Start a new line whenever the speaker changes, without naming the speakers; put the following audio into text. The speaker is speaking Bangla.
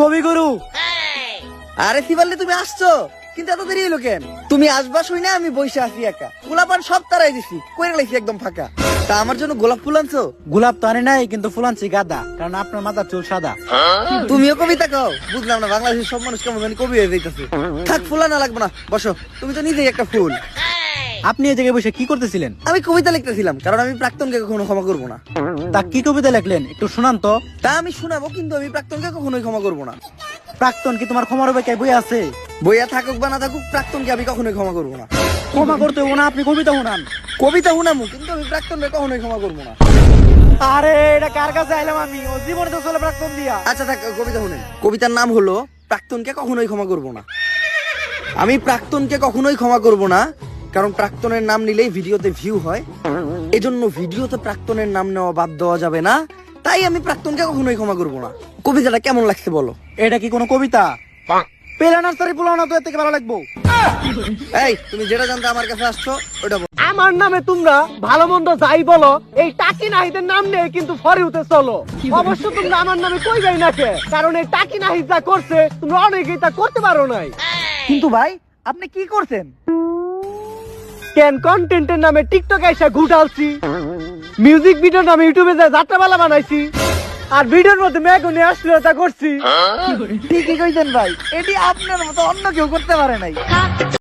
কবিগুরু।
আরে শিবাল্লি তুমি আসছো, কিন্তু এত দেরি হলো কেন? তুমি আসবা শুই না আমি বসে আছি একা, গোলাপান সব তারাই দিছি, কইরে লাইছি একদম ফাঁকা। তা আমার জন্য গোলাপ ফুল আনছো?
গোলাপ তো আনে নাই, কিন্তু ফুল আনছি গাঁদা, কারণ আপনার মাথার চুল সাদা।
তুমিও কবিতা কও? বুঝলাম না, বাংলাদেশের সব মানুষ কেমন জানি কবি হয়ে যাইতেছে। থাক, ফুল আনা লাগবে না, বসো, তুমি তো নিজেই একটা ফুল।
আপনি এই জায়গায় বসে কি করতেছিলেন?
আমি কবিতা লিখতেছিলাম, কারণ আমি প্রাক্তনকে কখনো ক্ষমা করবো না।
তা কি কবিতা লিখলেন, একটু শোনান তো।
তা আমি শোনাবো, কিন্তু আমি প্রাক্তনকে কখনোই ক্ষমা করবো না।
প্রাক্তন কি তোমার ক্ষমার উপরে বই আছে?
বইয়া থাকুক বা না থাকুক, প্রাক্তনকে আমি কখনোই ক্ষমা করবো না।
ক্ষমা করতে হবো না, আপনি কবিতা শোনান।
কবিতা শুনামু, কিন্তু আমি প্রাক্তনকে কখনোই ক্ষমা করবো না।
আরে এটা কার কাছে আইলাম আমি? ও জীবনে তো চলে প্রাক্তন দিয়া।
আচ্ছা থাক, কবিতা শুনেন। কবিতার নাম হলো প্রাক্তনকে কখনোই ক্ষমা করবো না। আমি প্রাক্তনকে কখনোই ক্ষমা করবো না, কারণ প্রাক্তনের নাম নিলেই ভিডিওতে ভিউ হয়, এজন্য ভিডিওতে প্রাক্তনের নাম নেওয়া বাদ দেওয়া যাবে না। তাই আমি প্রাক্তনকে কখনোই ক্ষমা করবো না। কবিতাটা কেমন লাগছে বলো?
এটা কি কোনো কবিতা? পেলা নার্সারি পোলানো তো এর থেকে ভালো লাগবো।
এই, তুমি যেটা জানতে আমার কাছে আসছো ওটা বলো।
আমার নামে তোমরা ভালো মন্দ যাই বলো, এই টাকি নাহিদের নাম নিয়ে কিন্তু ফরে উঠে চলো। অবশ্য তোমরা আমার নামে কই যাই না কে, কারণ এই টাকি নাহিদ যা করছে তোমরা অনেকেই তা করতে পারো নাই।
কিন্তু ভাই আপনি কি করছেন?
কেন কন্টেন্টের নামে টিকটক এসে ঘুটালছি, মিউজিক ভিডিওর নামে ইউটিউবে যা যাত্রাপালা বানাইছি, আর ভিডিওর মধ্যে মেঘ নিয়ে অশ্লীলতা করছি।
ঠিকই কইছেন ভাই, এটি আপনার মতো অন্য কেউ করতে পারে নাই।